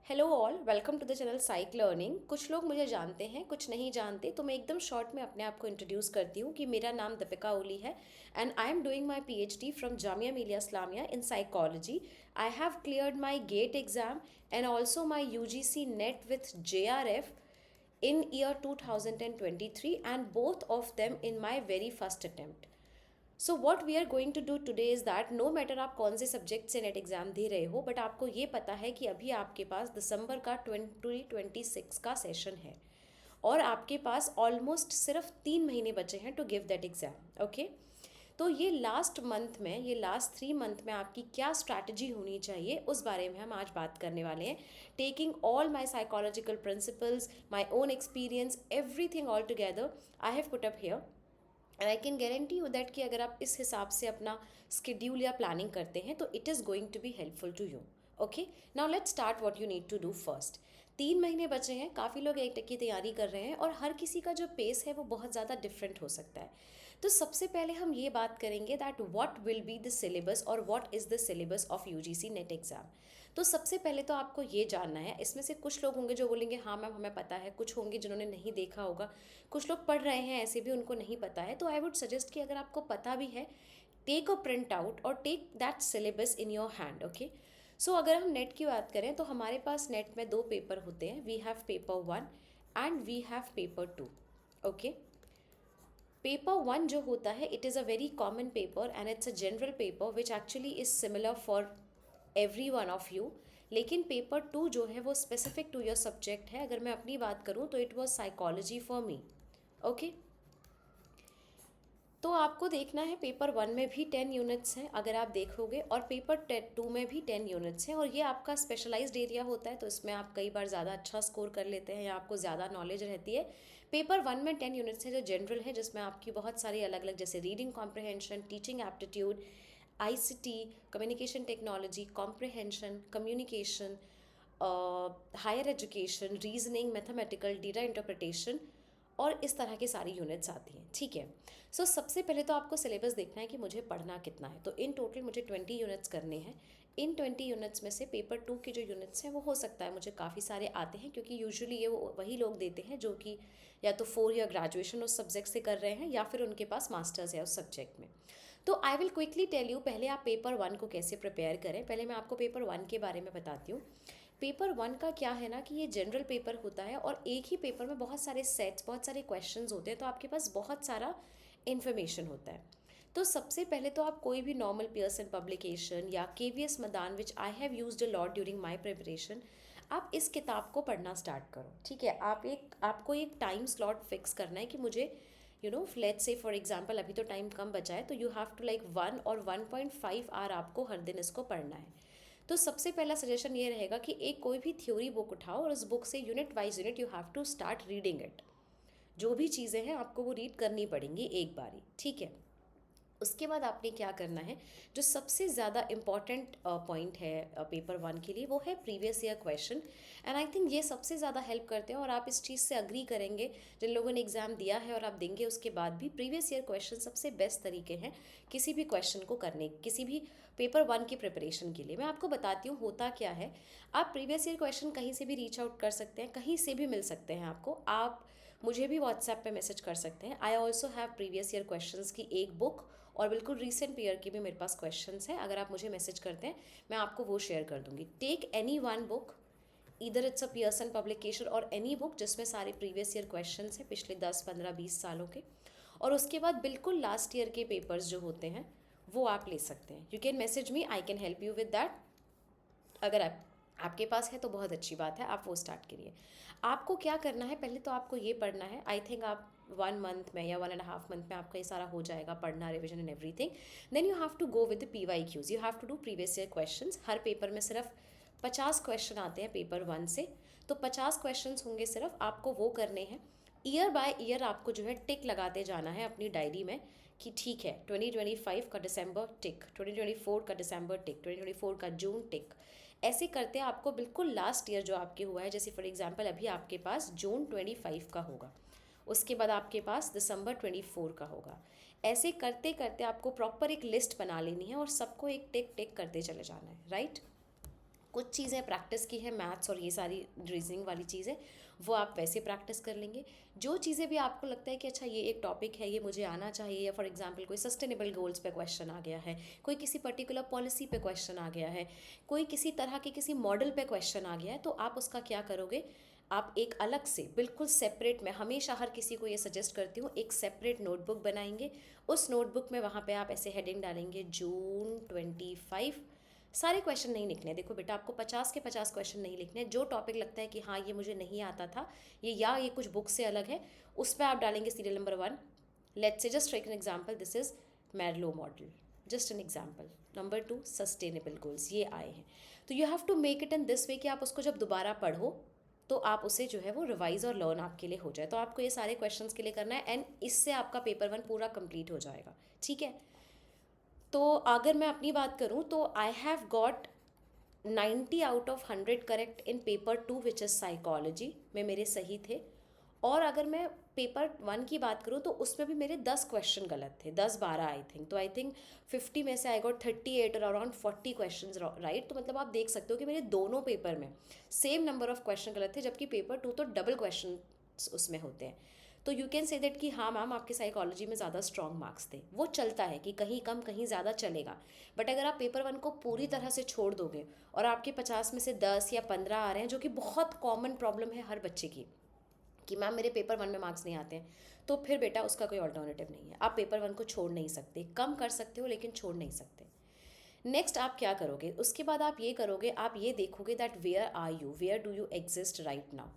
Hello all, welcome to the channel psych learning. कुछ लोग मुझे जानते हैं, कुछ नहीं जानते, तो मैं एकदम शॉर्ट में अपने आप को इंट्रोड्यूस करती हूँ कि मेरा नाम दीपिका ओली है and I am doing my PhD from Jamia Millia Islamia in psychology. I have cleared my GATE exam and also my UGC NET with JRF in year 2023 and both of them in my very first attempt. So what we are going to do today is that no matter आप कौन से subject से net exam दे रहे हो, but आपको ये पता है कि अभी आपके पास दिसंबर का 2026 का सेशन है और आपके पास ऑलमोस्ट सिर्फ 3 महीने बचे हैं to give that exam. Okay, तो ये लास्ट मंथ में, ये लास्ट 3 मंथ में आपकी क्या स्ट्रैटेजी होनी चाहिए उस बारे में हम आज बात करने वाले हैं। Taking all my psychological principles, my own experience, everything all together I have put up here and I can guarantee you that कि अगर आप इस हिसाब से अपना स्केड्यूल या प्लानिंग करते हैं तो it is going to be helpful to you. Okay, now let's start what you need to do first. 3 महीने बचे हैं, काफ़ी लोग एक की तैयारी कर रहे हैं और हर किसी का जो पेस है वो बहुत ज़्यादा डिफरेंट हो सकता है। तो सबसे पहले हम ये बात करेंगे that what will be the syllabus और what is the syllabus of UGC NET exam. तो सबसे पहले तो आपको ये जानना है, इसमें से कुछ लोग होंगे जो बोलेंगे हाँ मैम हमें पता है, कुछ होंगे जिन्होंने नहीं देखा होगा, कुछ लोग पढ़ रहे हैं ऐसे भी उनको नहीं पता है। तो आई वुड सजेस्ट कि अगर आपको पता भी है, टेक अ प्रिंट आउट और take that syllabus in your hand. Okay, so अगर हम नेट की बात करें तो हमारे पास नेट में 2 पेपर होते हैं। We have paper 1 and we have paper 2। Okay, paper 1 जो होता है it is a very common paper and it's a general paper which actually is similar for every one of you. लेकिन paper 2 जो है वो specific to your subject है। अगर मैं अपनी बात करूँ तो it was psychology for me. Okay, तो आपको देखना है पेपर 1 में भी 10 यूनिट्स हैं अगर आप देखोगे, और पेपर 2 में भी 10 यूनिट्स हैं, और ये आपका स्पेशलाइज्ड एरिया होता है तो इसमें आप कई बार ज़्यादा अच्छा स्कोर कर लेते हैं या आपको ज़्यादा नॉलेज रहती है। पेपर 1 में 10 यूनिट्स हैं जो जनरल है, जिसमें आपकी बहुत सारी अलग अलग जैसे reading comprehension, teaching aptitude, ICT, communication technology, comprehension, communication, higher education, reasoning, mathematical, data interpretation और इस तरह की सारी यूनिट्स आती हैं। ठीक है, सो सबसे पहले तो आपको सिलेबस देखना है कि मुझे पढ़ना कितना है। तो इन टोटल मुझे 20 यूनिट्स करने हैं। इन 20 यूनिट्स में से पेपर 2 के जो यूनिट्स हैं वो हो सकता है मुझे काफ़ी सारे आते हैं, क्योंकि यूजुअली ये वही लोग देते हैं जो कि या तो 4 ईयर ग्रेजुएशन उस सब्जेक्ट से कर रहे हैं या फिर उनके पास मास्टर्स है उस सब्जेक्ट में। तो I will quickly tell you पहले आप पेपर 1 को कैसे प्रिपेयर करें। पहले मैं आपको पेपर 1 के बारे में बताती हूँ। पेपर 1 का क्या है ना कि ये जनरल पेपर होता है और एक ही पेपर में बहुत सारे सेट्स, बहुत सारे क्वेश्चंस होते हैं, तो आपके पास बहुत सारा इन्फॉर्मेशन होता है। तो सबसे पहले तो आप कोई भी नॉर्मल पियर्सन पब्लिकेशन या KVS Madan which I have used a lot during my preparation, आप इस किताब को पढ़ना स्टार्ट करो। ठीक है, आपको एक टाइम स्लॉट फिक्स करना है कि मुझे लेट्स से फॉर एग्जांपल अभी तो टाइम कम बचा है, तो यू हैव टू लाइक 1 और 1.5 आवर आपको हर दिन इसको पढ़ना है। तो सबसे पहला सजेशन ये रहेगा कि एक कोई भी थ्योरी बुक उठाओ और उस बुक से unit wise unit you have to start reading it. जो भी चीज़ें हैं आपको वो रीड करनी पड़ेंगी एक बारी। ठीक है, उसके बाद आपने क्या करना है, जो सबसे ज़्यादा इम्पॉर्टेंट पॉइंट है पेपर 1 के लिए, वो है previous year question. And I think ये सबसे ज़्यादा हेल्प करते हैं और आप इस चीज़ से अग्री करेंगे, जिन लोगों ने एग्ज़ाम दिया है और आप देंगे उसके बाद भी, प्रीवियस ईयर क्वेश्चन सबसे बेस्ट तरीके हैं किसी भी क्वेश्चन को करने, किसी भी पेपर 1 की प्रिपरेशन के लिए। मैं आपको बताती हूँ होता क्या है। आप प्रीवियस ईयर क्वेश्चन कहीं से भी रीच आउट कर सकते हैं, कहीं से भी मिल सकते हैं आपको। आप मुझे भी व्हाट्सएप पे मैसेज कर सकते हैं। I also have previous year questions की एक बुक और बिल्कुल रीसेंट ईयर की भी मेरे पास क्वेश्चंस हैं। अगर आप मुझे मैसेज करते हैं मैं आपको वो शेयर कर दूंगी। टेक एनी वन बुक, इधर इट्स अ पियर्सन पब्लिकेशन और एनी बुक जिसमें सारे प्रीवियस ईयर क्वेश्चंस हैं पिछले 10 15 20 सालों के, और उसके बाद बिल्कुल लास्ट ईयर के पेपर्स जो होते हैं वो आप ले सकते हैं। You can message me, I can help you with that. अगर आपके पास है तो बहुत अच्छी बात है, आप वो स्टार्ट करिए। आपको क्या करना है, पहले तो आपको ये पढ़ना है। आई थिंक आप 1 मंथ में या 1.5 मंथ में आपका ये सारा हो जाएगा पढ़ना, revision and everything. Then you have to go with the PYQs, you have to do previous year questions. हर पेपर में सिर्फ 50 क्वेश्चन आते हैं पेपर 1 से, तो 50 क्वेश्चन होंगे सिर्फ, आपको वो करने हैं। ईयर बाय ईयर आपको जो है टिक लगाते जाना है अपनी डायरी में कि ठीक है 2025 का दिसंबर टिक, 2024 का दिसंबर टिक, 2024 का जून टिक। ऐसे करते आपको बिल्कुल लास्ट ईयर जो आपके हुआ है, जैसे फॉर एग्जांपल अभी आपके पास जून 25 का होगा, उसके बाद आपके पास दिसंबर 24 का होगा। ऐसे करते करते आपको प्रॉपर एक लिस्ट बना लेनी है और सबको एक टिक टिक करते चले जाना है, राइट। कुछ चीज़ें प्रैक्टिस की है, मैथ्स और ये सारी रीजनिंग वाली चीज़ें, वो आप वैसे प्रैक्टिस कर लेंगे। जो चीज़ें भी आपको लगता है कि अच्छा ये एक टॉपिक है, ये मुझे आना चाहिए, या फॉर एग्जांपल कोई सस्टेनेबल गोल्स पे क्वेश्चन आ गया है, कोई किसी पर्टिकुलर पॉलिसी पे क्वेश्चन आ गया है, कोई किसी तरह के किसी मॉडल पे क्वेश्चन आ गया है, तो आप उसका क्या करोगे, आप एक अलग से बिल्कुल सेपरेट, मैं हमेशा हर किसी को ये सजेस्ट करती हूँ, एक सेपरेट नोटबुक बनाएंगे। उस नोटबुक में वहाँ पे आप ऐसे हेडिंग डालेंगे June 25। सारे क्वेश्चन नहीं लिखने, देखो बेटा आपको 50 के 50 क्वेश्चन नहीं लिखने, जो टॉपिक लगता है कि हाँ ये मुझे नहीं आता था, ये या ये कुछ बुक से अलग है, उस पर आप डालेंगे serial number 1। Let's say just take an example, this is Maslow model, just an example. Number 2 sustainable goals, ये आए हैं। तो you have to make it in this way कि आप उसको जब दोबारा पढ़ो तो आप उसे जो है वो रिवाइज और लर्न आपके लिए हो जाए। तो आपको ये सारे क्वेश्चंस के लिए करना है, एंड इससे आपका पेपर 1 पूरा कंप्लीट हो जाएगा, ठीक है। तो अगर मैं अपनी बात करूँ तो I have got 90 out of 100 correct in paper 2 which is psychology में, मेरे सही थे। और अगर मैं पेपर 1 की बात करूँ तो उसमें भी मेरे 10 क्वेश्चन गलत थे, 10-12 आई थिंक। तो आई थिंक 50 में से आई गॉट 38 और अराउंड 40 क्वेश्चन राइट। तो मतलब आप देख सकते हो कि मेरे दोनों पेपर में सेम नंबर ऑफ क्वेश्चन गलत थे, जबकि पेपर 2 तो डबल क्वेश्चन उसमें होते हैं। तो यू कैन से दैट कि हाँ मैम आपके साइकोलॉजी में ज़्यादा स्ट्रॉन्ग मार्क्स थे, वो चलता है कि कहीं कम कहीं ज़्यादा चलेगा। बट अगर आप पेपर 1 को पूरी तरह से छोड़ दोगे और आपके 50 में से 10 या 15 आ रहे हैं, जो कि बहुत कॉमन प्रॉब्लम है हर बच्चे की कि मैम मेरे पेपर 1 में मार्क्स नहीं आते हैं, तो फिर बेटा उसका कोई ऑल्टरनेटिव नहीं है। आप पेपर 1 को छोड़ नहीं सकते, कम कर सकते हो लेकिन छोड़ नहीं सकते। नेक्स्ट आप क्या करोगे, उसके बाद आप ये करोगे, आप ये देखोगे that where are you, where do you exist right now,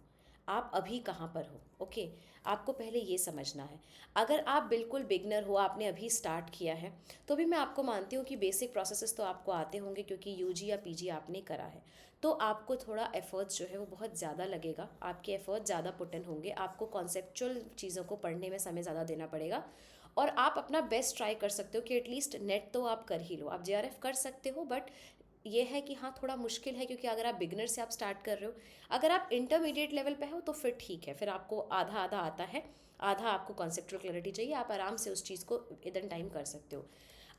आप अभी कहाँ पर हो। ओके आपको पहले ये समझना है। अगर आप बिल्कुल बिगनर हो, आपने अभी स्टार्ट किया है, तो भी मैं आपको मानती हूँ कि बेसिक प्रोसेसेस तो आपको आते होंगे क्योंकि यूजी या पीजी आपने करा है। तो आपको थोड़ा एफर्ट्स जो है वो बहुत ज़्यादा लगेगा, आपके एफर्ट्स ज़्यादा पुट इन होंगे, आपको कॉन्सेप्चुअल चीज़ों को पढ़ने में समय ज़्यादा देना पड़ेगा। और आप अपना बेस्ट ट्राई कर सकते हो कि एटलीस्ट नेट तो आप कर ही लो, आप जेआरएफ कर सकते हो। बट ये है कि हाँ थोड़ा मुश्किल है क्योंकि अगर आप बिगनर से आप स्टार्ट कर रहे हो, अगर आप इंटरमीडिएट लेवल पे हो तो फिर ठीक है, फिर आपको आधा आधा आता है, आधा आपको कॉन्सेप्चुअल क्लैरिटी चाहिए, आप आराम से उस चीज़ को इधर टाइम कर सकते हो।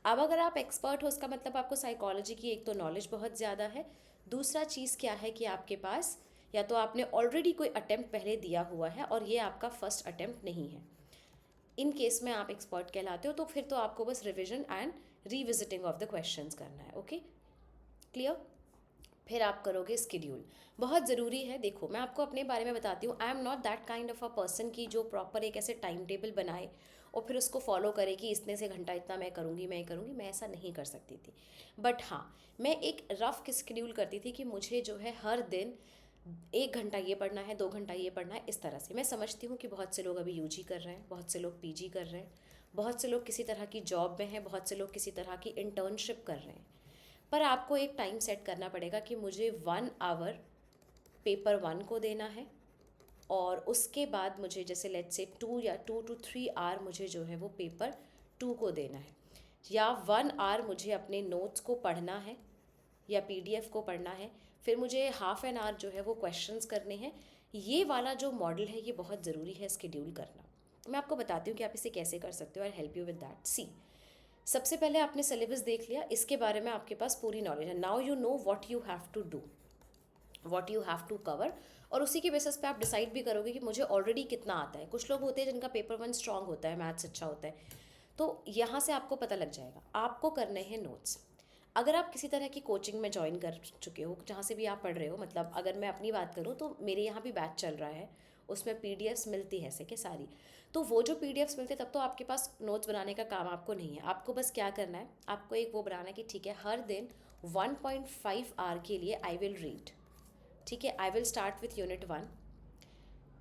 अब अगर आप एक्सपर्ट हो, उसका मतलब आपको साइकोलॉजी की एक तो नॉलेज बहुत ज़्यादा है, दूसरा चीज़ क्या है कि आपके पास या तो आपने ऑलरेडी कोई अटेम्प्ट पहले दिया हुआ है और ये आपका फर्स्ट अटेम्प्ट नहीं है। इन केस में आप एक्सपर्ट कहलाते हो, तो फिर तो आपको बस revision and revisiting of the questions करना है। Okay clear. फिर आप करोगे स्केड्यूल, बहुत ज़रूरी है। देखो मैं आपको अपने बारे में बताती हूँ, I am not that kind of a person की जो प्रॉपर एक ऐसे टाइम टेबल बनाए और फिर उसको फॉलो करे कि इतने से घंटा इतना मैं करूँगी, मैं ऐसा नहीं कर सकती थी। बट हाँ मैं एक रफ स्केड्यूल करती थी कि मुझे जो है हर दिन 1 घंटा ये पढ़ना है, 2 घंटा ये पढ़ना है, इस तरह से। मैं समझती हूँ कि बहुत से लोग अभी यूजी कर रहे हैं, बहुत से लोग पीजी कर रहे हैं, बहुत से लोग किसी तरह की जॉब में हैं, बहुत से लोग किसी तरह की इंटर्नशिप कर रहे हैं। पर आपको एक टाइम सेट करना पड़ेगा कि मुझे 1 आवर पेपर 1 को देना है, और उसके बाद मुझे जैसे लेट्स से 2 या 2 to 3 आवर मुझे जो है वो पेपर 2 को देना है, या 1 आवर मुझे अपने नोट्स को पढ़ना है या पीडीएफ को पढ़ना है, फिर मुझे हाफ एन आवर जो है वो क्वेश्चंस करने हैं। ये वाला जो मॉडल है ये बहुत ज़रूरी है स्केड्यूल करना। मैं आपको बताती हूँ कि आप इसे कैसे कर सकते हो, I help you with that. See सबसे पहले आपने सिलेबस देख लिया, इसके बारे में आपके पास पूरी नॉलेज है। Now you know what you have to do, what you have to cover, और उसी के बेसिस पे आप डिसाइड भी करोगे कि मुझे ऑलरेडी कितना आता है। कुछ लोग होते हैं जिनका पेपर 1 स्ट्रांग होता है, मैथ्स अच्छा होता है, तो यहाँ से आपको पता लग जाएगा। आपको करने हैं नोट्स। अगर आप किसी तरह की कोचिंग में ज्वाइन कर चुके हो, जहाँ से भी आप पढ़ रहे हो, मतलब अगर मैं अपनी बात करूँ तो मेरे यहाँ भी बैच चल रहा है, उसमें पीडीएफ्स मिलती है ऐसे के सारी। तो वो जो पीडीएफ्स मिलते हैं तब तो आपके पास नोट्स बनाने का काम आपको नहीं है। आपको बस क्या करना है, आपको एक वो बनाना है कि ठीक है हर दिन 1.5 आवर के लिए आई विल रीड। ठीक है, I will start with unit 1।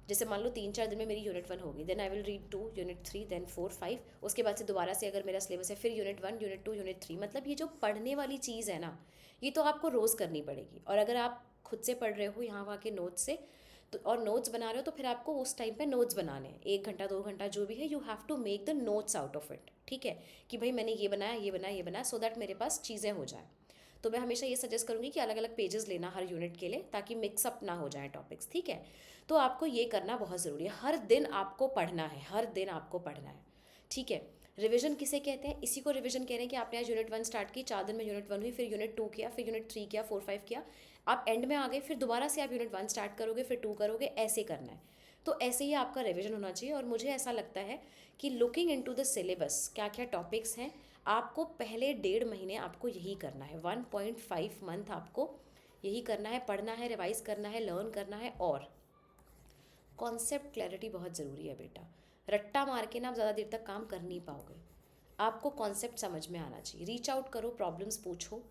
जैसे मान लो 3-4 दिन में मेरी यूनिट 1 होगी, then I will read 2, unit 3, then 4, 5। उसके बाद से दोबारा से अगर मेरा सिलेबस है फिर यूनिट 1, यूनिट 2, यूनिट 3। मतलब ये जो पढ़ने वाली चीज़ है ना, ये तो आपको रोज़ करनी पड़ेगी। और अगर आप खुद से पढ़ रहे हो यहाँ वहाँ के नोट्स से तो, और नोट्स बना रहे हो, तो फिर आपको उस टाइम पे नोट्स बनाने हैं। 1 घंटा 2 घंटा जो भी है, you have to make the notes out of it. ठीक है कि भाई मैंने ये बनाया ये बनाया ये बनाया, सो दैट मेरे पास चीज़ें हो जाए। तो मैं हमेशा ये सजेस्ट करूँगी कि अलग अलग पेजेस लेना हर यूनिट के लिए, ताकि मिक्सअप ना हो जाए टॉपिक्स। ठीक है, तो आपको ये करना बहुत ज़रूरी है। हर दिन आपको पढ़ना है, हर दिन आपको पढ़ना है। ठीक है, रिवीजन किसे कहते हैं, इसी को रिवीजन कह रहे हैं कि आपने आज यूनिट 1 स्टार्ट की, 4 दिन में यूनिट 1 हुई, फिर यूनिट 2 किया, फिर यूनिट 3 किया, 4, 5 किया, आप एंड में आ गए, फिर दोबारा से आप यूनिट 1 स्टार्ट करोगे, फिर 2 करोगे, ऐसे करना है। तो ऐसे ही आपका रिविजन होना चाहिए। और मुझे ऐसा लगता है कि लुकिंग इनटू द सिलेबस, क्या क्या टॉपिक्स हैं, आपको पहले 1.5 महीने आपको यही करना है, 1.5 मंथ आपको यही करना है, पढ़ना है, रिवाइज करना है, लर्न करना है। और कॉन्सेप्ट क्लैरिटी बहुत ज़रूरी है बेटा। रट्टा मार के ना आप ज़्यादा देर तक काम कर नहीं पाओगे। आपको कॉन्सेप्ट समझ में आना चाहिए। रीच आउट करो, प्रॉब्लम्स पूछो,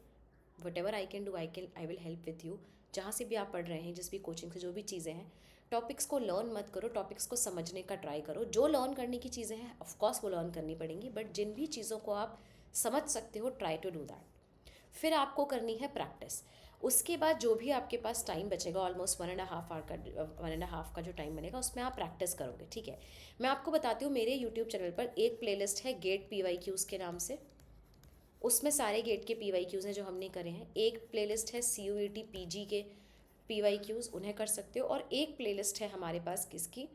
what ever I can do, I will help with you. जहाँ से भी आप पढ़ रहे हैं, जिस भी कोचिंग से जो भी चीज़ें हैं, टॉपिक्स को लर्न मत करो, टॉपिक्स को समझने का ट्राई करो। जो लर्न करने की चीज़ें हैं ऑफकोर्स वो लर्न करनी पड़ेंगी, बट जिन भी चीज़ों को आप समझ सकते हो, ट्राई टू डू दैट। फिर आपको करनी है प्रैक्टिस। उसके बाद जो भी आपके पास टाइम बचेगा, ऑलमोस्ट 1.5 आवर का, 1.5 का जो टाइम बनेगा, उसमें आप प्रैक्टिस करोगे, ठीक है। मैं आपको बताती हूँ, मेरे यूट्यूब चैनल पर एक प्लेलिस्ट है गेट PYQs के नाम से। उसमें सारे गेट के PYQs हैं जो हमने करे हैं। एक प्लेलिस्ट है CUET PG के PYQs, उन्हें कर सकते हो। और एक प्लेलिस्ट है हमारे पास किसकी,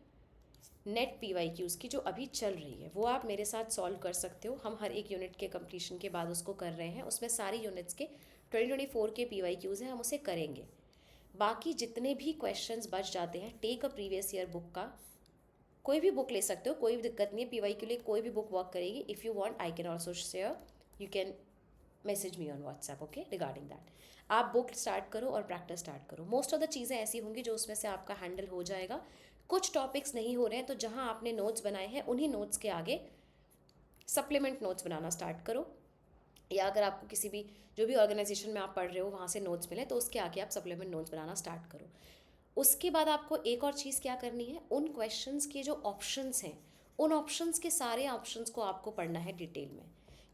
नेट PYQs की, जो अभी चल रही है, वो आप मेरे साथ सॉल्व कर सकते हो। हम हर एक यूनिट के कंप्लीशन के बाद उसको कर रहे हैं। उसमें सारी यूनिट्स के 2024 के PYQs हैं, हम उसे करेंगे। बाकी जितने भी क्वेश्चंस बच जाते हैं, take a previous year book का, कोई भी बुक ले सकते हो, कोई भी दिक्कत नहीं है। PY के लिए कोई भी बुक वर्क करेगी। If you want I can also share, you can message me on WhatsApp, okay, regarding that. आप बुक स्टार्ट करो और प्रैक्टिस स्टार्ट करो। मोस्ट ऑफ द चीज़ें ऐसी होंगी जो उसमें से आपका हैंडल हो जाएगा। कुछ टॉपिक्स नहीं हो रहे हैं, तो जहाँ आपने नोट्स बनाए हैं उन्हीं नोट्स के आगे सप्लीमेंट नोट्स बनाना स्टार्ट करो। या अगर आपको किसी भी, जो भी ऑर्गेनाइजेशन में आप पढ़ रहे हो वहाँ से नोट्स मिले, तो उसके आगे आप सप्लीमेंट नोट्स बनाना स्टार्ट करो। उसके बाद आपको एक और चीज़ क्या करनी है, उन क्वेश्चंस के जो ऑप्शंस हैं, उन ऑप्शंस के सारे ऑप्शंस को आपको पढ़ना है डिटेल में।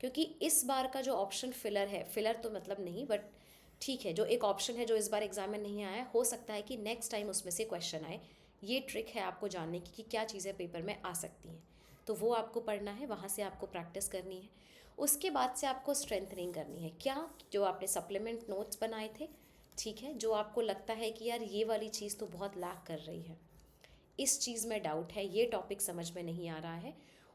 क्योंकि इस बार का जो ऑप्शन फिलर है, फिलर तो मतलब नहीं, बट ठीक है, जो एक ऑप्शन है जो इस बार एग्जाम में नहीं आया, हो सकता है कि नेक्स्ट टाइम उसमें से क्वेश्चन आए। ये ट्रिक है आपको जानने की कि क्या चीज़ें पेपर में आ सकती हैं। तो वो आपको पढ़ना है, वहाँ से आपको प्रैक्टिस करनी है। उसके बाद से आपको स्ट्रेंथनिंग करनी है। क्या, जो आपने सप्लीमेंट नोट्स बनाए थे, ठीक है, जो आपको लगता है कि यार ये वाली चीज़ तो बहुत लैक कर रही है, इस चीज़ में डाउट है, ये टॉपिक समझ में नहीं आ रहा है,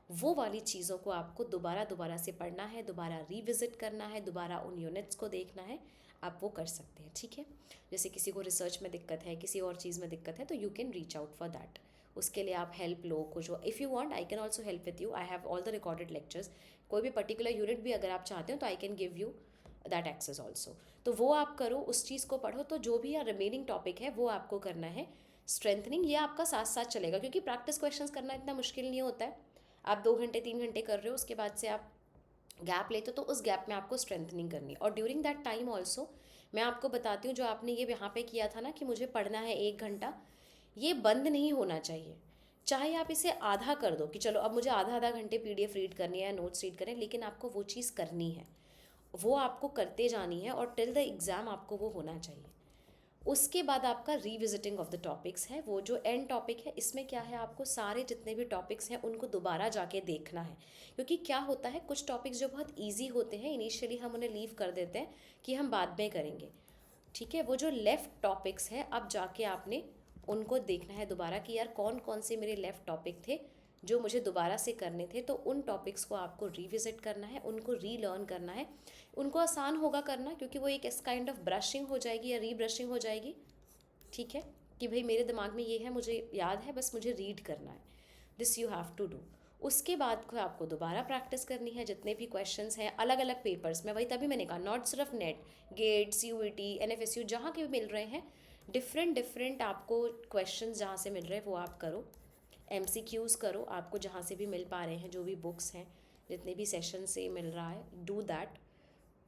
वो वाली चीज़ों को आपको दोबारा दोबारा से पढ़ना है, दोबारा रिविज़िट करना है, दोबारा उन यूनिट्स को देखना है। आप वो कर सकते हैं, ठीक है। जैसे किसी को रिसर्च में दिक्कत है, किसी और चीज़ में दिक्कत है, तो you can reach out for that. उसके लिए आप हेल्प लो कुछ। If you want, I can also help with you. I have all the recorded lectures. कोई भी पर्टिकुलर यूनिट भी अगर आप चाहते हो तो I can give you that access also. तो वो आप करो, उस चीज़ को पढ़ो। तो जो भी रिमेनिंग टॉपिक है वो आपको करना है स्ट्रेंथनिंग। ये आपका साथ साथ चलेगा, क्योंकि प्रैक्टिस क्वेश्चंस करना इतना मुश्किल नहीं होता है। आप 2 घंटे 3 घंटे कर रहे हो, उसके बाद से आप गैप लेते हो, तो उस गैप में आपको स्ट्रेंथनिंग करनी है। और ड्यूरिंग दैट टाइम ऑल्सो मैं आपको बताती हूँ, जो आपने ये यहाँ पे किया था ना कि मुझे पढ़ना है 1 घंटा, ये बंद नहीं होना चाहिए। चाहे आप इसे आधा कर दो कि चलो अब मुझे आधा आधा घंटे PDF रीड करनी है या नोट्स रीड करें, लेकिन आपको वो चीज़ करनी है, वो आपको करते जानी है, और टिल द एग्ज़ाम आपको वो होना चाहिए। उसके बाद आपका रीविजिटिंग ऑफ द टॉपिक्स है। वो जो एंड टॉपिक है, इसमें क्या है, आपको सारे जितने भी टॉपिक्स हैं उनको दोबारा जाके देखना है। क्योंकि क्या होता है, कुछ टॉपिक्स जो बहुत ईजी होते हैं, इनिशियली हम उन्हें लीव कर देते हैं कि हम बाद में करेंगे, ठीक है। वो जो लेफ़्ट टॉपिक्स हैं, अब जाके आपने उनको देखना है दोबारा कि यार कौन कौन से मेरे लेफ़्ट टॉपिक थे जो मुझे दोबारा से करने थे। तो उन टॉपिक्स को आपको रिविज़िट करना है, उनको रीलर्न करना है। उनको आसान होगा करना, क्योंकि वो एक इस काइंड ऑफ ब्रशिंग हो जाएगी या रीब्रशिंग हो जाएगी, ठीक है, कि भाई मेरे दिमाग में ये है, मुझे याद है, बस मुझे रीड करना है। This you have to do. उसके बाद को आपको दोबारा प्रैक्टिस करनी है। जितने भी क्वेश्चंस हैं अलग अलग पेपर्स में, वही तभी मैंने कहा, नॉट सिर्फ नेट, गेट, CUET, NFSU, जहाँ के भी मिल रहे हैं, डिफरेंट डिफरेंट आपको क्वेश्चन जहाँ से मिल रहे हैं वो आप करो। MCQs करो, आपको जहाँ से भी मिल पा रहे हैं, जो भी बुक्स हैं, जितने भी सेशन से मिल रहा है, डू दैट।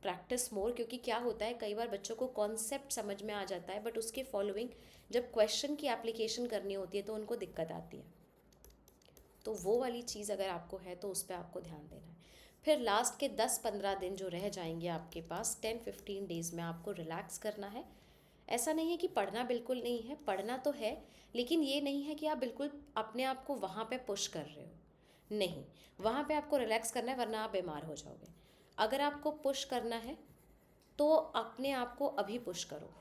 प्रैक्टिस मोर, क्योंकि क्या होता है, कई बार बच्चों को कॉन्सेप्ट समझ में आ जाता है, बट उसके फॉलोइंग जब क्वेश्चन की एप्लीकेशन करनी होती है तो उनको दिक्कत आती है। तो वो वाली चीज़ अगर आपको है तो उस पर आपको ध्यान देना है। फिर लास्ट के 10-15 दिन जो रह जाएंगे आपके पास, 10-15 डेज़ में आपको रिलैक्स करना है। ऐसा नहीं है कि पढ़ना बिल्कुल नहीं है, पढ़ना तो है, लेकिन ये नहीं है कि आप बिल्कुल अपने आप को वहाँ पे पुश कर रहे हो, नहीं। वहाँ पे आपको रिलैक्स करना है, वरना आप बीमार हो जाओगे। अगर आपको पुश करना है तो अपने आप को अभी पुश करो।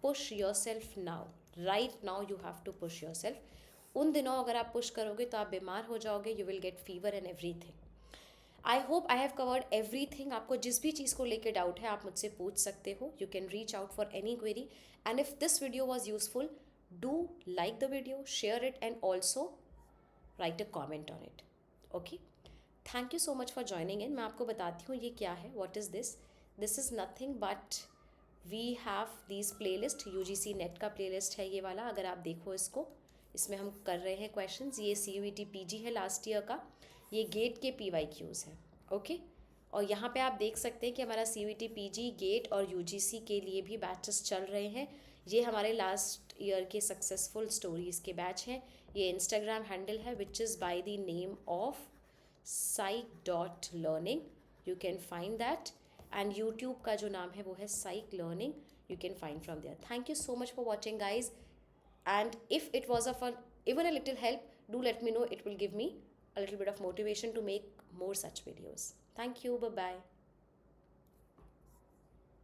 Push yourself now, right now you have to push yourself. उन दिनों अगर आप पुश करोगे तो आप बीमार हो जाओगे, you will get fever and everything. I hope I have covered everything. आपको जिस भी चीज़ को लेकर डाउट है आप मुझसे पूछ सकते हो। You can reach out for any query, and if this video was useful, do like the video, share it, and also write a comment on it. Okay, thank you so much for joining in. मैं आपको बताती हूँ ये क्या है, what is this. This is nothing but we have these playlist, UGC net का playlist है ये वाला। अगर आप देखो इसको, इसमें हम कर रहे हैं questions। ये CUET PG है लास्ट ईयर का, ये गेट के PYQs है। ओके, और यहाँ पे आप देख सकते हैं कि हमारा CUET PG, गेट और UGC के लिए भी बैचेस चल रहे हैं। ये हमारे लास्ट ईयर के सक्सेसफुल स्टोरीज़ के बैच हैं। ये इंस्टाग्राम हैंडल है which is by the name of psych.learning, you can find that. And YouTube का जो नाम है वो है psych learning, you can find from there. Thank you so much for watching, guys, and if it was of even a little help, do let me know. It will give me a little bit of motivation to make more such videos. Thank you. Bye bye.